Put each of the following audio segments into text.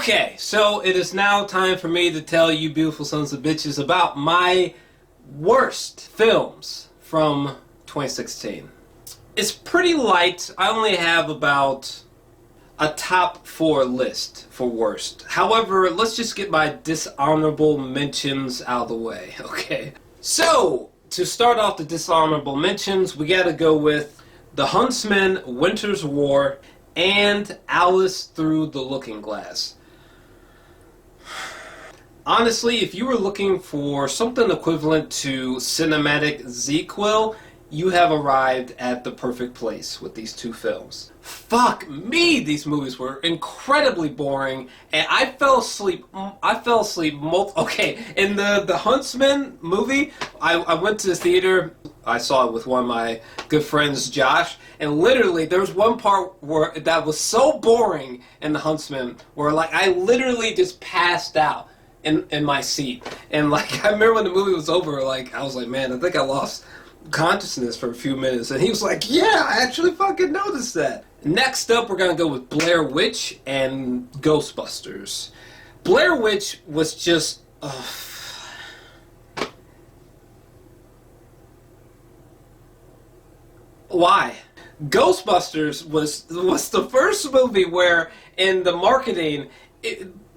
Okay, so it is now time for me to tell you beautiful sons of bitches about my worst films from 2016. It's pretty light. I only have about a top 4 list for worst. However, let's just get my dishonorable mentions out of the way, okay? So, to start off the dishonorable mentions, we gotta go with The Huntsman, Winter's War, and Alice Through the Looking Glass. Honestly, if you were looking for something equivalent to cinematic sequel, you have arrived at the perfect place with these two films. Fuck me, these movies were incredibly boring, and I fell asleep. Okay, in the Huntsman movie, I went to the theater. I saw it with one of my good friends, Josh, and literally there was one part where that was so boring in the Huntsman, where like I literally just passed out in my seat, and like I remember when the movie was over, like I was like, man, I think I lost consciousness for a few minutes, and he was like, yeah, I actually fucking noticed that. Next up, we're gonna go with Blair Witch and Ghostbusters. Blair Witch was just why? Ghostbusters was the first movie where in the marketing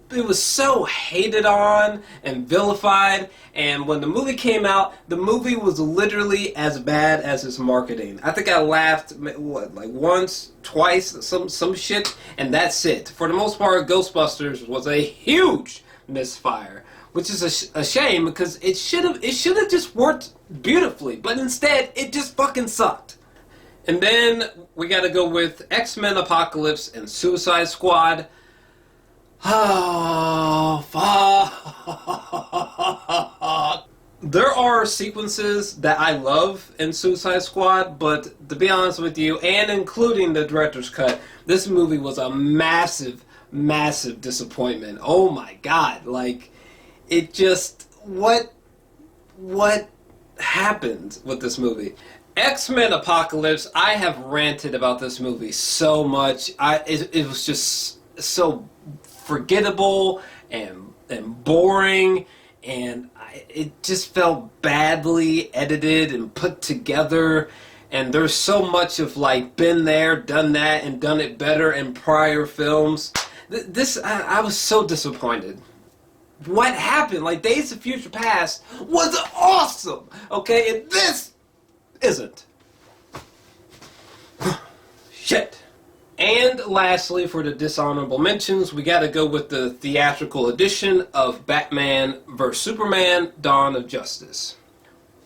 it was so hated on and vilified, and when the movie came out, the movie was literally as bad as its marketing. I think I laughed, what, like once, twice, some shit, and that's it. For the most part, Ghostbusters was a huge misfire, which is a shame because it should have just worked beautifully, but instead, it just fucking sucked. And then we gotta go with XMen Apocalypse and Suicide Squad. Oh, fuck. There are sequences that I love in Suicide Squad, but to be honest with you, and including the director's cut, this movie was a massive, massive disappointment. Oh my god, like, it just, what happened with this movie? X-Men Apocalypse, I have ranted about this movie so much. It was just so forgettable and boring, and it just felt badly edited and put together, and there's so much of like been there, done that, and done it better in prior films. I was so disappointed. What happened? Like, Days of Future Past was awesome, okay, and this isn't. Shit. And lastly, for the dishonorable mentions, we gotta go with the theatrical edition of Batman vs. Superman: Dawn of Justice.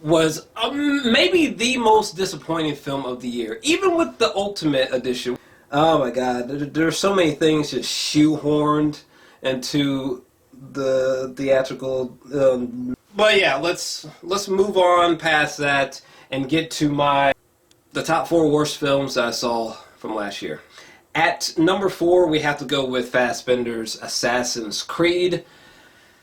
Was maybe the most disappointing film of the year, even with the Ultimate edition. Oh my god, there's so many things just shoehorned into the theatrical. But yeah, let's move on past that and get to the top 4 worst films that I saw from last year. At number 4, we have to go with Fassbender's Assassin's Creed.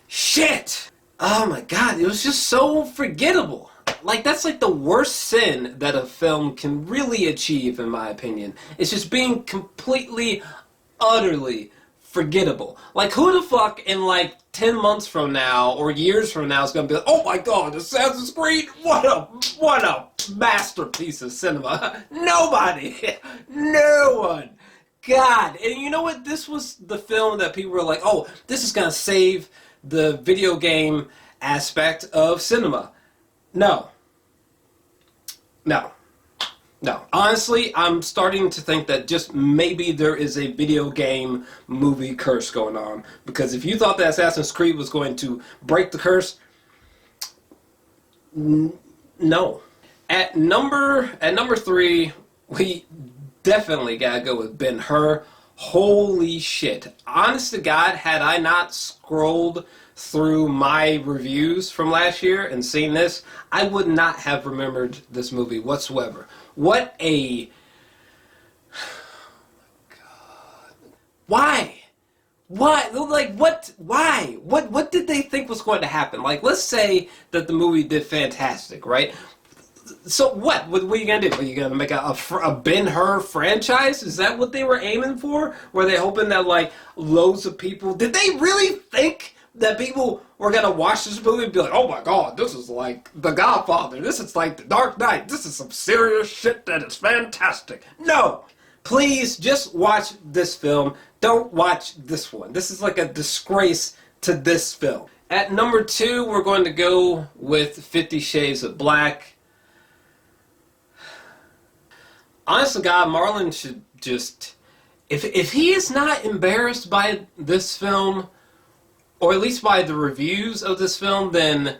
Shit! Oh my god, it was just so forgettable. Like, that's like the worst sin that a film can really achieve, in my opinion. It's just being completely, utterly forgettable. Like, who the fuck in like 10 months from now or years from now is gonna be like, oh my god, Assassin's Creed, what a masterpiece of cinema. Nobody. No one. God. And you know what? This was the film that people were like, oh, this is gonna save the video game aspect of cinema. No. Honestly, I'm starting to think that just maybe there is a video game movie curse going on. Because if you thought that Assassin's Creed was going to break the curse, no. At number 3, we definitely gotta go with Ben-Hur. Holy shit. Honest to God, had I not scrolled through my reviews from last year and seen this, I would not have remembered this movie whatsoever. What a... Oh my god. Why? Why? Like, what? Why? What did they think was going to happen? Like, let's say that the movie did fantastic, right? So what? What are you gonna do? Are you gonna make a Ben-Hur franchise? Is that what they were aiming for? Were they hoping that like loads of people? Did they really think that people were gonna watch this movie and be like, "Oh my God, this is like The Godfather. This is like The Dark Knight. This is some serious shit that is fantastic." No, please just watch this film. Don't watch this one. This is like a disgrace to this film. At number 2, we're going to go with 50 Shades of Black. Honestly, God, Marlon should just... If he is not embarrassed by this film, or at least by the reviews of this film, then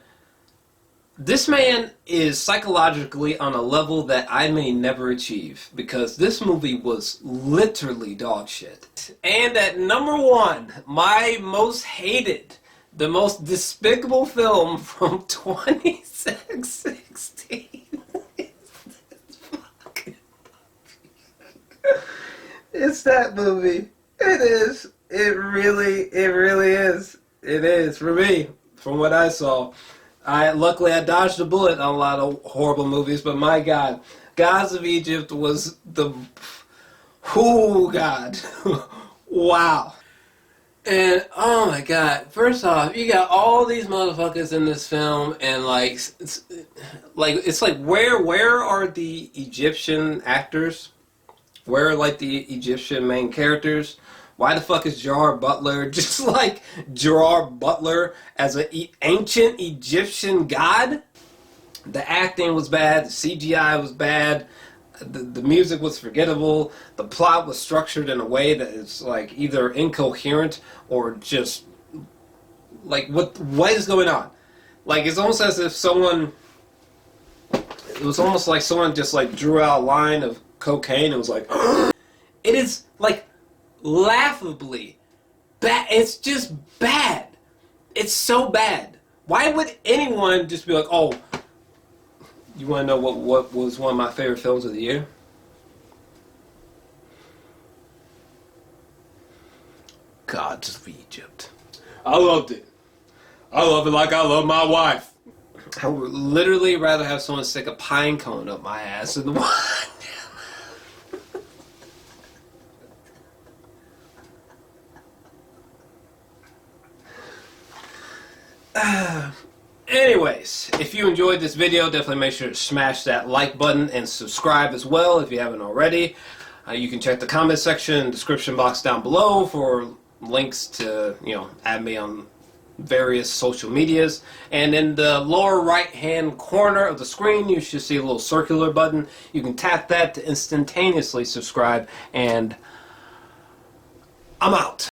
this man is psychologically on a level that I may never achieve. Because this movie was literally dog shit. And at number 1, my most hated, the most despicable film from 2016. It's that movie. It is. It really is. It is for me. From what I saw, luckily I dodged a bullet on a lot of horrible movies. But my God, Gods of Egypt was the. Oh God, wow. And oh my God! First off, you got all these motherfuckers in this film, and it's like where are the Egyptian actors? Where are like the Egyptian main characters? Why the fuck is Gerard Butler just like Gerard Butler as an ancient Egyptian god? The acting was bad. The CGI was bad. The music was forgettable. The plot was structured in a way that is like either incoherent or just like what is going on? Like it's almost as if someone. It was almost like someone just like drew out a line of cocaine and was like, it is like laughably bad. It's just bad. It's so bad. Why would anyone just be like, oh, you want to know what was one of my favorite films of the year? Gods of Egypt. I loved it. I love it like I love my wife. I would literally rather have someone stick a pine cone up my ass than the one. Anyways, if you enjoyed this video, definitely make sure to smash that like button and subscribe as well if you haven't already. You can check the comment section, description box down below for links to, add me on various social medias. And in the lower right hand corner of the screen, you should see a little circular button. You can tap that to instantaneously subscribe, and I'm out.